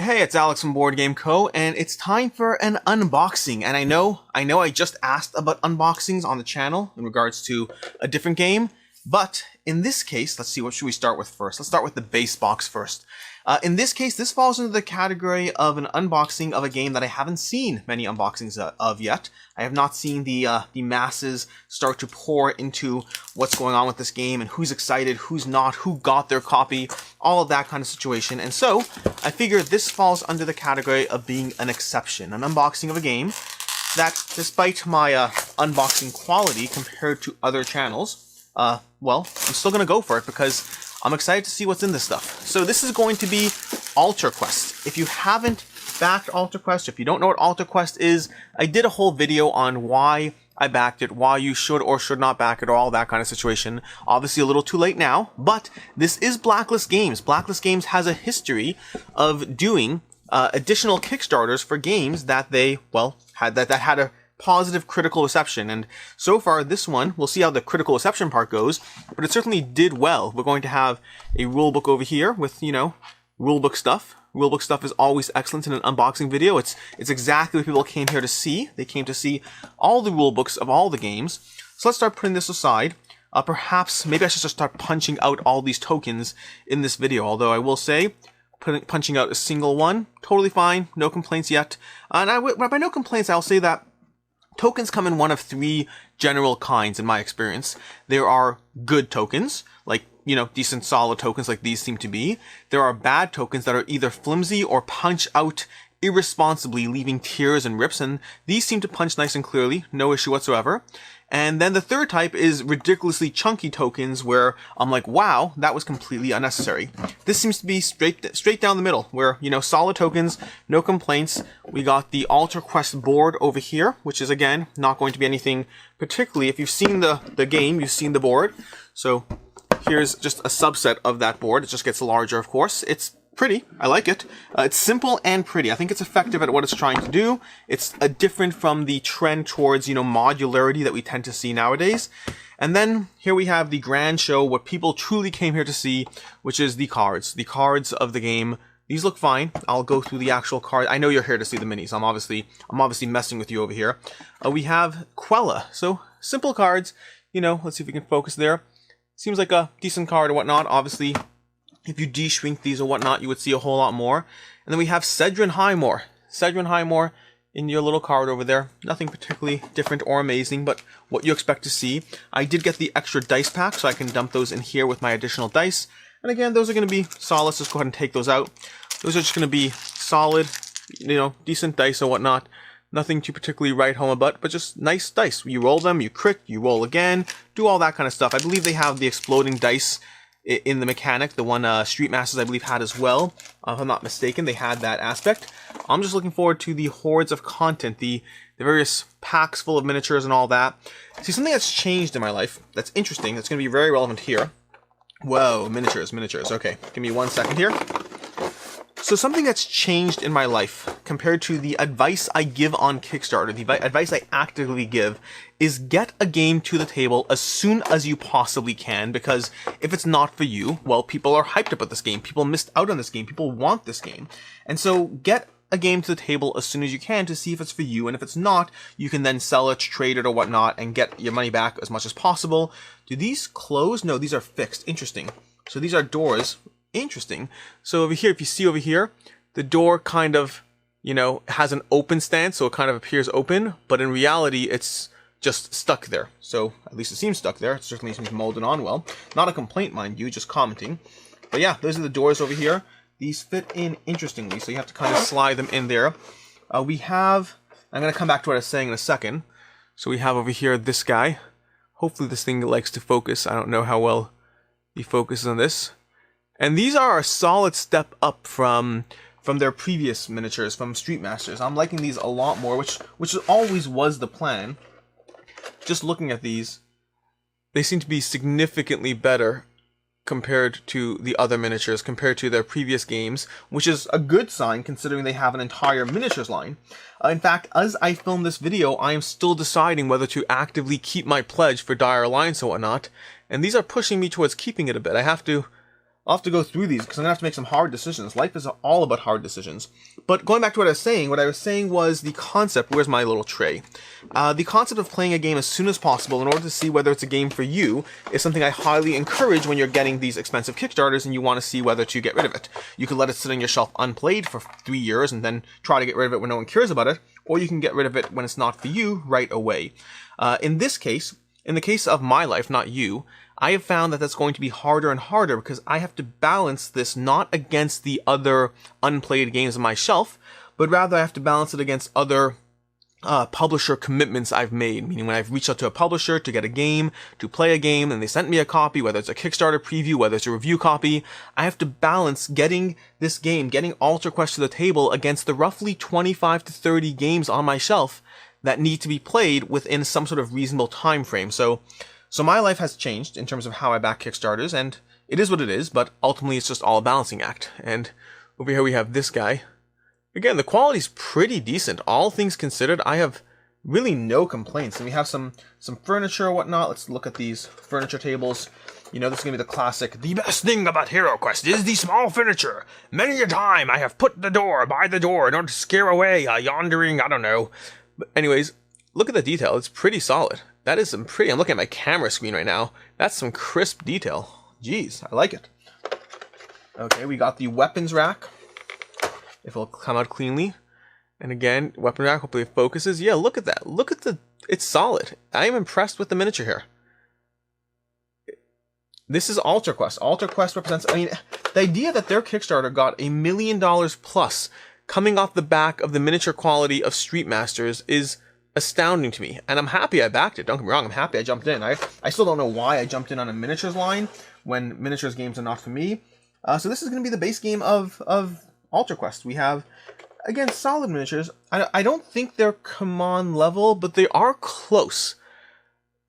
Hey, it's Alex from Board Game Co. and it's time for an unboxing. And I know I just asked about unboxings on the channel in regards to a different game, but in this case, let's see, what should we start with first? Let's start with the base box first. In this case, this falls into the category of an unboxing of a game that I haven't seen many unboxings of yet. I have not seen the masses start to pour into what's going on with this game and who's excited, who's not, who got their copy, all of that kind of situation. And so I figure this falls under the category of being an exception, an unboxing of a game that, despite my unboxing quality compared to other channels, well, I'm still going to go for it because I'm excited to see what's in this stuff. So this is going to be Alter Quest. If you haven't backed Alter Quest, if you don't know what Alter Quest is, I did a whole video on why I backed it, why you should or should not back it, or all that kind of situation. Obviously a little too late now, but this is Blacklist Games. Blacklist Games has a history of doing additional Kickstarters for games that they, well, had a positive critical reception, and so far this one, we'll see how the critical reception part goes, but it certainly did well. We're going to have a rulebook over here with, you know, rulebook stuff. Rulebook stuff is always excellent in an unboxing video. It's exactly what people came here to see. They came to see all the rulebooks of all the games. So let's start putting this aside. Perhaps, maybe I should just start punching out all these tokens in this video, although I will say, punching out a single one, totally fine, no complaints yet. And by no complaints, I'll say that tokens come in one of three general kinds in my experience. There are good tokens, like, you know, decent solid tokens like these seem to be. There are bad tokens that are either flimsy or punch out irresponsibly, leaving tears and rips, and these seem to punch nice and clearly, no issue whatsoever. And then the third type is ridiculously chunky tokens where I'm like, wow, that was completely unnecessary. This seems to be straight down the middle, where, you know, solid tokens, no complaints. We got the Alter Quest board over here, which is, again, not going to be anything particularly. If you've seen the game, you've seen the board. So here's just a subset of that board. It just gets larger, of course. It's pretty. I like it. It's simple and pretty. I think it's effective at what it's trying to do. It's different from the trend towards, you know, modularity that we tend to see nowadays. And then here we have the grand show, what people truly came here to see, which is the cards. The cards of the game. These look fine. I'll go through the actual card. I know you're here to see the minis. I'm obviously messing with you over here. We have Quella. So simple cards. You know, let's see if we can focus there. Seems like a decent card or whatnot. Obviously, if you de-shrink these or whatnot, you would see a whole lot more. And then we have Cedrin Highmore. Cedrin Highmore in your little card over there. Nothing particularly different or amazing, but what you expect to see. I did get the extra dice pack, so I can dump those in here with my additional dice. And again, those are going to be solid. Let's just go ahead and take those out. Those are just going to be solid, you know, decent dice or whatnot. Nothing to particularly write home about, but just nice dice. You roll them, you crit, you roll again, do all that kind of stuff. I believe they have the exploding dice in the mechanic. The one Street Masters, I believe, had as well. If I'm not mistaken, they had that aspect. I'm just looking forward to the hordes of content, the various packs full of miniatures and all that. See, something that's changed in my life that's interesting, that's going to be very relevant here. Whoa, miniatures. Okay, give me 1 second here. So something that's changed in my life compared to the advice I give on Kickstarter, the advice I actively give, is get a game to the table as soon as you possibly can, because if it's not for you, well, people are hyped about this game. People missed out on this game. People want this game. And so get a game to the table as soon as you can to see if it's for you, and if it's not, you can then sell it, trade it, or whatnot, and get your money back as much as possible. Do these close? No, these are fixed. Interesting. So these are doors. Interesting. So over here, if you see over here, the door kind of, you know, has an open stance, so it kind of appears open, but in reality, it's just stuck there. So at least it seems stuck there. It certainly seems molded on well. Not a complaint, mind you, just commenting. But yeah, those are the doors over here. These fit in interestingly, so you have to kind of slide them in there. We have, I'm going to come back to what I was saying in a second. So we have over here this guy. Hopefully this thing likes to focus. I don't know how well he focuses on this. And these are a solid step up from their previous miniatures, from Street Masters. I'm liking these a lot more, which always was the plan. Just looking at these, they seem to be significantly better compared to the other miniatures, compared to their previous games, which is a good sign considering they have an entire miniatures line. In fact, as I film this video, I am still deciding whether to actively keep my pledge for Dire Alliance or whatnot, and these are pushing me towards keeping it a bit. I have to I'll have to go through these because I'm going to have to make some hard decisions. Life is all about hard decisions. But going back to what I was saying was the concept, where's my little tray? The concept of playing a game as soon as possible in order to see whether it's a game for you is something I highly encourage when you're getting these expensive Kickstarters and you want to see whether to get rid of it. You could let it sit on your shelf unplayed for 3 years and then try to get rid of it when no one cares about it, or you can get rid of it when it's not for you right away. In this case, in the case of my life, not you, I have found that that's going to be harder and harder because I have to balance this not against the other unplayed games on my shelf, but rather I have to balance it against other publisher commitments I've made, meaning when I've reached out to a publisher to get a game, to play a game, and they sent me a copy, whether it's a Kickstarter preview, whether it's a review copy, I have to balance getting this game, getting Alter Quest to the table against the roughly 25 to 30 games on my shelf that need to be played within some sort of reasonable time frame. So my life has changed in terms of how I back Kickstarters, and it is what it is, but ultimately it's just all a balancing act. And over here we have this guy. Again, the quality's pretty decent. All things considered, I have really no complaints. And we have some furniture or whatnot. Let's look at these furniture tables. You know, this is going to be the classic, the best thing about Hero Quest is the small furniture. Many a time I have put the door by the door in order to scare away a yondering, I don't know. But anyways, look at the detail. It's pretty solid. That is some pretty, I'm looking at my camera screen right now. That's some crisp detail. Jeez, I like it. Okay, we got the weapons rack. If it'll come out cleanly. And again, weapon rack, hopefully it focuses. Yeah, look at that. Look at it's solid. I am impressed with the miniature here. This is Alter Quest. Alter Quest represents, I mean, the idea that their Kickstarter got $1 million plus coming off the back of the miniature quality of Street Masters is astounding to me. And I'm happy I backed it. Don't get me wrong, I'm happy I jumped in. I still don't know why I jumped in on a miniatures line when miniatures games are not for me. So this is going to be the base game of Alter Quest. We have, again, solid miniatures. I don't think they're command level, but they are close.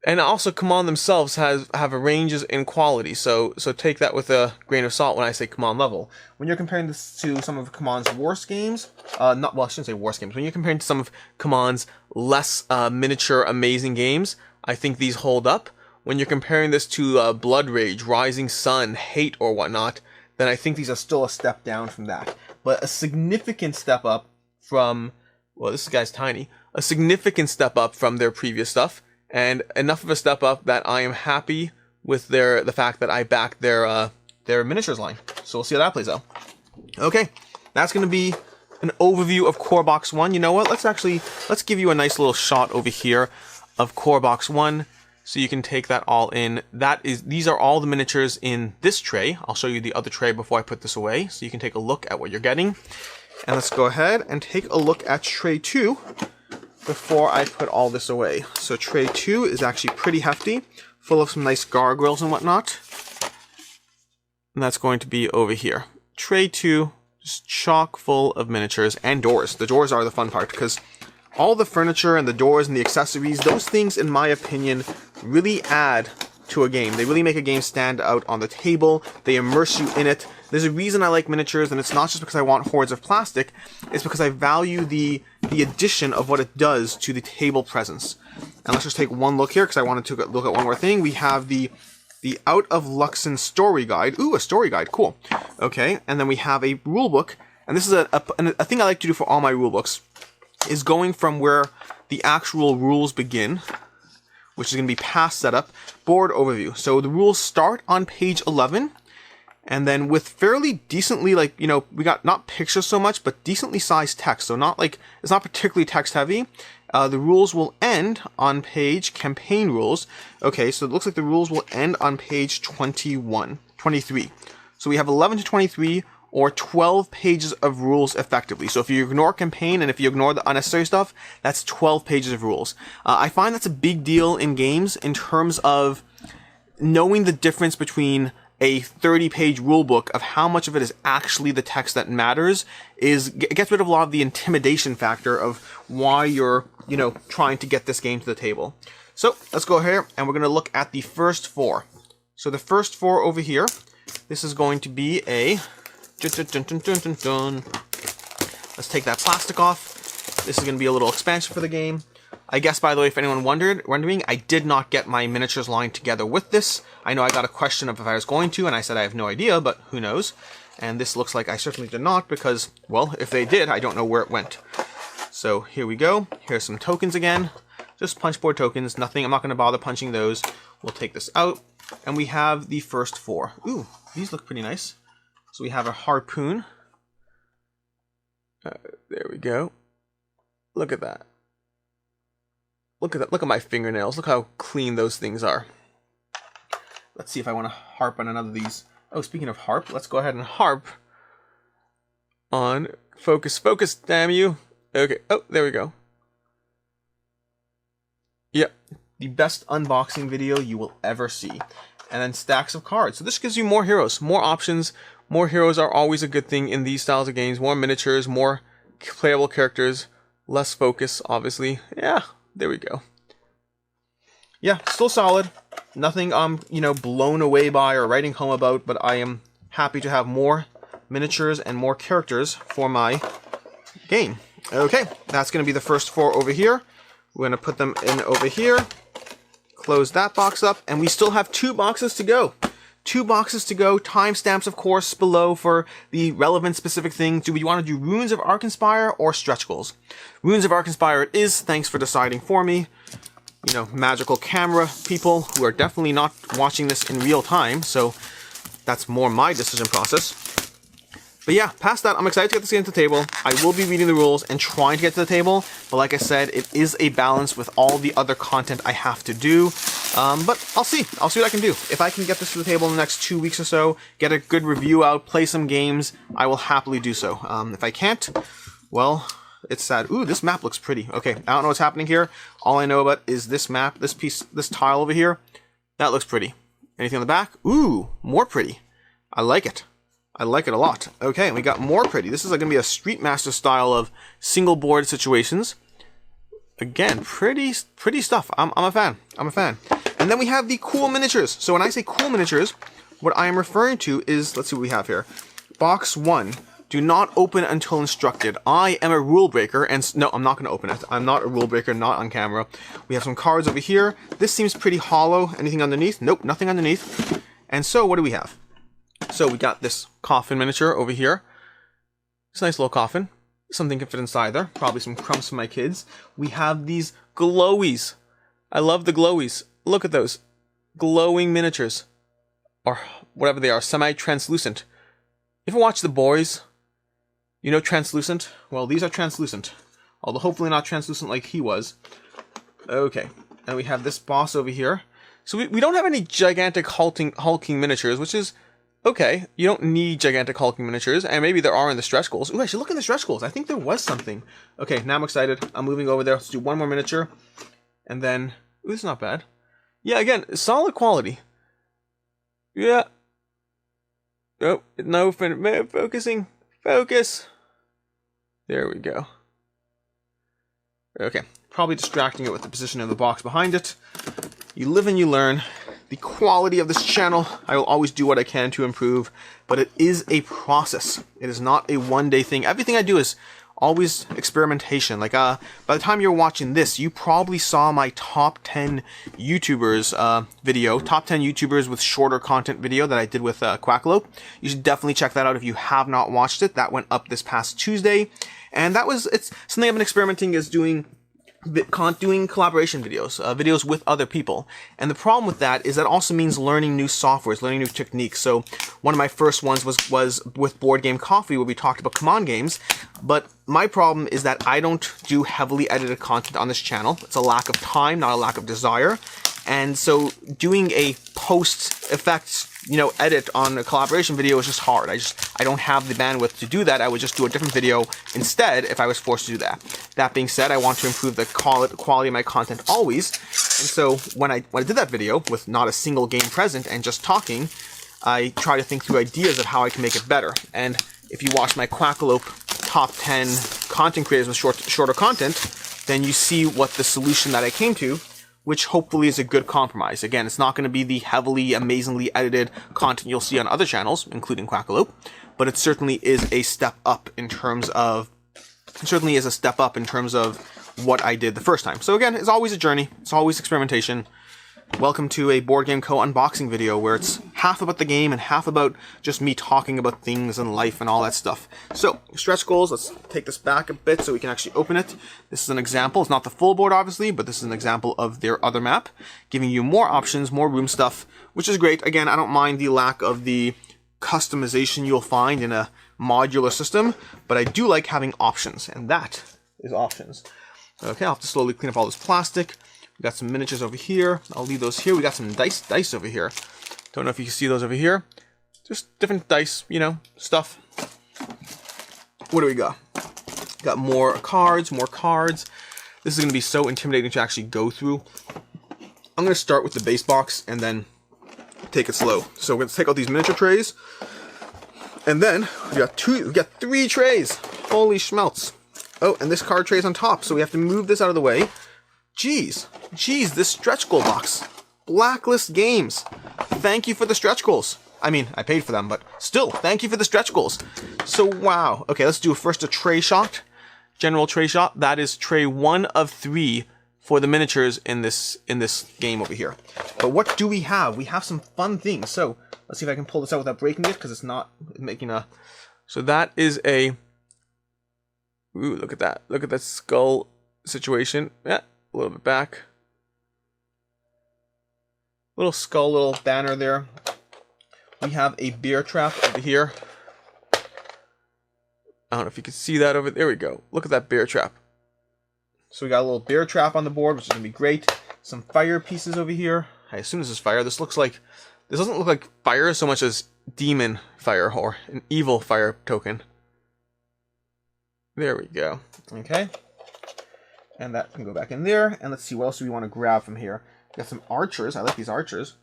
And also, command themselves have a ranges in quality, so take that with a grain of salt when I say command level. When you're comparing this to some of Command's worst games, I shouldn't say worst games. When you're comparing to some of Command's less miniature amazing games, I think these hold up. When you're comparing this to Blood Rage, Rising Sun, Hate, or whatnot, then I think these are still a step down from that. But a significant step up from, well, this guy's tiny, a significant step up from their previous stuff. And enough of a step up that I am happy with the fact that I backed their miniatures line. So we'll see how that plays out. Okay, that's going to be an overview of Core Box 1. You know what? Let's give you a nice little shot over here of Core Box 1, so you can take that all in. These are all the miniatures in this tray. I'll show you the other tray before I put this away, so you can take a look at what you're getting. And let's go ahead and take a look at tray 2. Before I put all this away. So tray 2 is actually pretty hefty, full of some nice gargoyles and whatnot. And that's going to be over here. Tray 2, just chock full of miniatures and doors. The doors are the fun part, because all the furniture and the doors and the accessories, those things, in my opinion, really add to a game. They really make a game stand out on the table. They immerse you in it. There's a reason I like miniatures, and it's not just because I want hordes of plastic. It's because I value the addition of what it does to the table presence. And let's just take one look here, because I wanted to look at one more thing. We have the Out of Luxon story guide. Ooh, a story guide. Cool. Okay, and then we have a rule book. And this is a thing I like to do for all my rule books, is going from where the actual rules begin, which is going to be past setup, board overview. So the rules start on page 11, and then with fairly decently, we got not pictures so much, but decently sized text. So it's not particularly text heavy. The rules will end on page campaign rules. Okay, so it looks like the rules will end on page 23. So we have 11 to 23, or 12 pages of rules effectively. So if you ignore campaign and if you ignore the unnecessary stuff, that's 12 pages of rules. I find that's a big deal in games in terms of knowing the difference between a 30-page rule book of how much of it is actually the text that matters. It gets rid of a lot of the intimidation factor of why you're, trying to get this game to the table. So let's go here and we're going to look at the first 4. So the first 4 over here, this is going to be a Let's take that plastic off. This is going to be a little expansion for the game. I guess, by the way, if anyone wondering, I did not get my miniatures line together with this. I know I got a question of if I was going to, and I said I have no idea, but who knows. And this looks like I certainly did not because, well, if they did, I don't know where it went. So here we go. Here's some tokens again. Just punchboard tokens, nothing. I'm not going to bother punching those. We'll take this out. And we have the first 4. Ooh, these look pretty nice. So we have a harpoon. There we go. Look at that. Look at that. Look at my fingernails. Look how clean those things are. Let's see if I want to harp on another of these. Oh, speaking of harp, let's go ahead and harp on focus. Focus, damn you. Okay. Oh, there we go. Yep. The best unboxing video you will ever see. And then stacks of cards. So this gives you more heroes, more options. More heroes are always a good thing in these styles of games. More miniatures, more playable characters, less focus, obviously. Yeah. There we go. Yeah, still solid. Nothing I'm, blown away by or writing home about, but I am happy to have more miniatures and more characters for my game. Okay, that's going to be the first 4 over here. We're going to put them in over here. Close that box up, and we still have 2 boxes to go. 2 boxes to go. Timestamps, of course, below for the relevant specific things. Do we want to do Runes of Arkenspire or stretch goals? Runes of Arkenspire it is. Thanks for deciding for me. Magical camera people who are definitely not watching this in real time, so that's more my decision process. But yeah, past that, I'm excited to get this game to the table. I will be reading the rules and trying to get to the table, but like I said, it is a balance with all the other content I have to do. But I'll see what I can do. If I can get this to the table in the next 2 weeks or so, get a good review out, play some games, I will happily do so. If I can't, well, it's sad. Ooh, this map looks pretty. Okay, I don't know what's happening here. All I know about is this map, this piece, this tile over here. That looks pretty. Anything on the back? Ooh, more pretty. I like it. I like it a lot. Okay, we got more pretty. This is going to be a Street Master style of single board situations. Again, pretty stuff. I'm a fan. I'm a fan. And then we have the cool miniatures. So when I say cool miniatures, what I am referring to is, let's see what we have here. Box 1. Do not open until instructed. I am a rule breaker, and no, I'm not going to open it. I'm not a rule breaker, not on camera. We have some cards over here. This seems pretty hollow. Anything underneath? Nope, nothing underneath. And so, what do we have? So we got this coffin miniature over here. It's a nice little coffin. Something can fit inside there. Probably some crumbs for my kids. We have these glowies. I love the glowies. Look at those. Glowing miniatures. Or whatever they are. Semi-translucent. You ever watch The Boys? You know translucent? Well, these are translucent. Although hopefully not translucent like he was. Okay. And we have this boss over here. So we don't have any gigantic hulking miniatures, which is okay. You don't need gigantic hulking miniatures, and maybe there are in the stretch goals. Ooh, I should look in the stretch goals. I think there was something. Okay, now I'm excited. I'm moving over there. Let's do one more miniature. And then, ooh, this is not bad. Yeah, again, solid quality. Yeah. Oh, no, focusing. Focus. There we go. Okay, probably distracting it with the position of the box behind it. You live and you learn. The quality of this channel, I will always do what I can to improve, but it is a process. It is not a one-day thing. Everything I do is always experimentation. Like, by the time you're watching this, you probably saw my top 10 YouTubers video, top 10 YouTubers with shorter content video that I did with Quackalope. You should definitely check that out if you have not watched it. That went up this past Tuesday, and it's something I've been experimenting is doing collaboration videos, videos with other people. And the problem with that is that also means learning new softwares, learning new techniques. So one of my first ones was with Board Game Coffee, where we talked about command games. But my problem is that I don't do heavily edited content on this channel. It's a lack of time, not a lack of desire. And so doing a post-effects, edit on a collaboration video is just hard. I don't have the bandwidth to do that. I would just do a different video instead if I was forced to do that. That being said, I want to improve the quality of my content always. And so when I did that video with not a single game present and just talking, I try to think through ideas of how I can make it better. And if you watch my Quackalope top 10 content creators with shorter content, then you see what the solution that I came to, which hopefully is a good compromise. Again, it's not going to be the heavily, amazingly edited content you'll see on other channels, including Quackalope, but it certainly is a step up in terms of, what I did the first time. So again, it's always a journey. It's always experimentation. Welcome to a Board Game Co. unboxing video where it's half about the game and half about just me talking about things and life and all that stuff. So, stretch goals, let's take this back a bit so we can actually open it. This is an example. It's not the full board, obviously, but this is an example of their other map, giving you more options, more room stuff, which is great. Again, I don't mind the lack of the customization you'll find in a modular system, but I do like having options, and that is options. Okay, I'll have to slowly clean up all this plastic. We got some miniatures over here. I'll leave those here. We got some dice over here. Don't know if you can see those over here. Just different dice, you know, stuff. What do we got? Got more cards, more cards. This is going to be so intimidating to actually go through. I'm going to start with the base box and then take it slow. So we're going to take out these miniature trays. And then we got 3 trays. Holy schmelts. Oh, and this card tray is on top, so we have to move this out of the way. Jeez, this stretch goal box. Blacklist Games. Thank you for the stretch goals. I mean, I paid for them, but still, thank you for the stretch goals. So, wow. Okay, let's do first a tray shot. General tray shot. That is tray 1 of 3 for the miniatures in this game over here. But what do we have? We have some fun things. So, let's see if I can pull this out without breaking it, because it's not making a... So that is a... Ooh, look at that. Look at that skull situation. Yeah. A little bit back. Little skull, little banner there. We have a bear trap over here. I don't know if you can see that over there. We go. Look at that bear trap. So we got a little bear trap on the board, which is going to be great. Some fire pieces over here. I assume this is fire. This doesn't look like fire so much as demon fire or an evil fire token. There we go. Okay. And that can go back in there. And let's see, what else do we want to grab from here? We got some archers. I like these archers.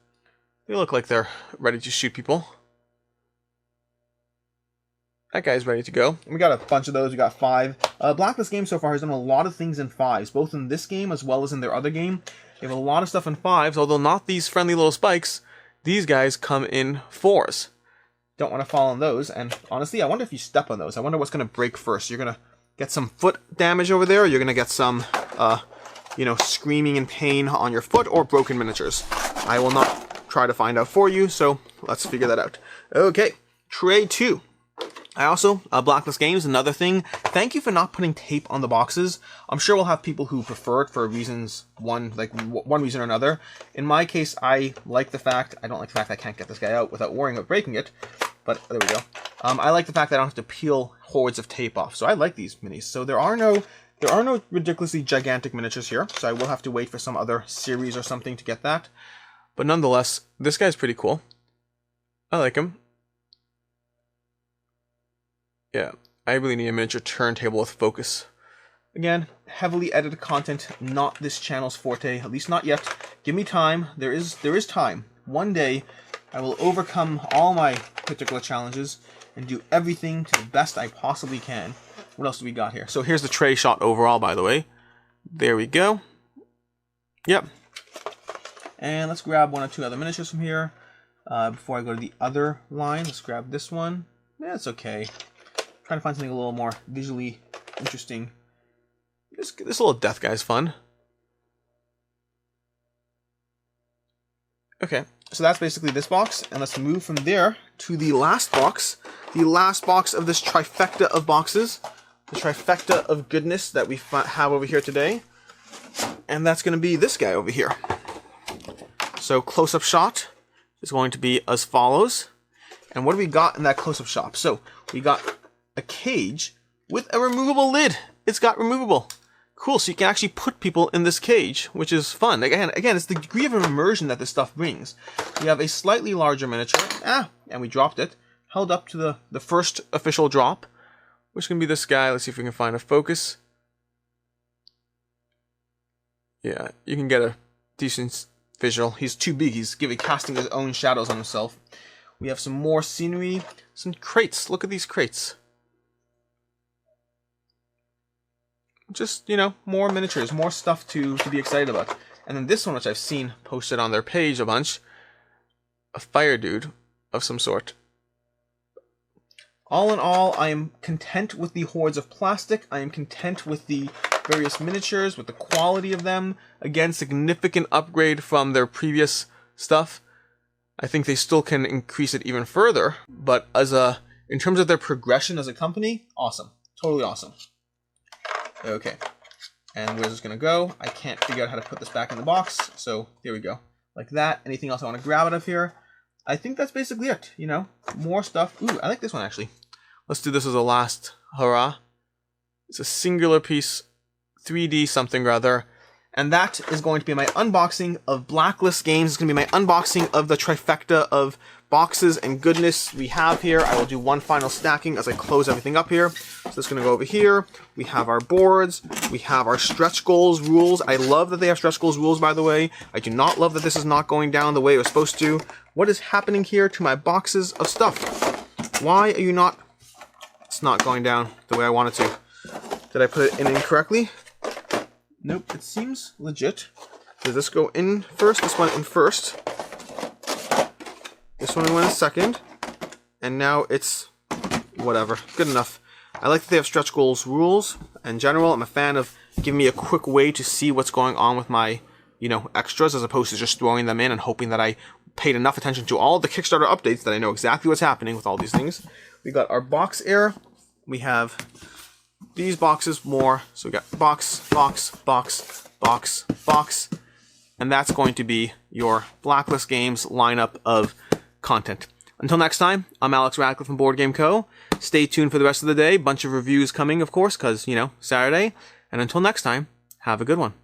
They look like they're ready to shoot people. That guy's ready to go. And we got a bunch of those. We got 5. Blacklist Games so far has done a lot of things in 5s, both in this game as well as in their other game. They have a lot of stuff in 5s, although not these friendly little spikes. These guys come in 4s. Don't want to fall on those. And honestly, I wonder if you step on those. I wonder what's going to break first. You're going to get some foot damage over there, or you're going to get some, you know, screaming in pain on your foot, or broken miniatures. I will not try to find out for you, so let's figure that out. Okay, tray 2. I also, Blacklist Games, another thing, thank you for not putting tape on the boxes. I'm sure we'll have people who prefer it for reasons, one reason or another. In my case, I like the fact, I don't like the fact I can't get this guy out without worrying about breaking it, but there we go. I like the fact that I don't have to peel hordes of tape off, so I like these minis. So there are no ridiculously gigantic miniatures here, so I will have to wait for some other series or something to get that. But nonetheless, this guy's pretty cool. I like him. Yeah, I really need a miniature turntable with focus. Again, heavily edited content, not this channel's forte, at least not yet. Give me time. There is time. One day, I will overcome all my particular challenges and do everything to the best I possibly can. What else do we got here? So here's the tray shot overall, by the way. There we go. Yep. And let's grab 1 or 2 other miniatures from here. Before I go to the other line, let's grab this one. Yeah, it's okay. Trying to find something a little more visually interesting. This little death guy's fun. Okay, so that's basically this box, and let's move from there to the last box. The last box of this trifecta of boxes. The trifecta of goodness that we have over here today. And that's going to be this guy over here. So close-up shot is going to be as follows. And what do we got in that close-up shot? So we got a cage with a removable lid. It's got removable. Cool, so you can actually put people in this cage, which is fun. Again, it's the degree of immersion that this stuff brings. We have a slightly larger miniature. And we dropped it. Held up to the first official drop, which can be this guy. Let's see if we can find a focus. Yeah, you can get a decent visual. He's too big. He's casting his own shadows on himself. We have some more scenery. Some crates. Look at these crates. Just, you know, more miniatures, more stuff to be excited about. And then this one, which I've seen posted on their page a bunch. A fire dude of some sort. All in all, I am content with the hordes of plastic. I am content with the various miniatures, with the quality of them. Again, significant upgrade from their previous stuff. I think they still can increase it even further, but in terms of their progression as a company, awesome. Totally awesome. Okay, and where's this gonna go? I can't figure out how to put this back in the box, so there we go. Like that. Anything else I want to grab out of here? I think that's basically it, you know? More stuff. Ooh, I like this one actually. Let's do this as a last hurrah. It's a singular piece, 3D something rather. And that is going to be my unboxing of Blacklist games. It's going to be my unboxing of the trifecta of boxes and goodness we have here. I will do one final stacking as I close everything up here. So it's going to go over here. We have our boards. We have our stretch goals rules. I love that they have stretch goals rules, by the way. I do not love that this is not going down the way it was supposed to. What is happening here to my boxes of stuff? Why are you not... It's not going down the way I want it to. Did I put it in incorrectly? Nope, it seems legit. Does this go in first? This went in first. This one went in second. And now it's whatever. Good enough. I like that they have stretch goals rules. In general, I'm a fan of giving me a quick way to see what's going on with my, you know, extras as opposed to just throwing them in and hoping that I paid enough attention to all the Kickstarter updates that I know exactly what's happening with all these things. We got our box air. We have these boxes more. So we got box, box, box, box, box. And that's going to be your Blacklist Games lineup of content. Until next time, I'm Alex Radcliffe from Board Game Co. Stay tuned for the rest of the day. Bunch of reviews coming, of course, because, you know, Saturday. And until next time, have a good one.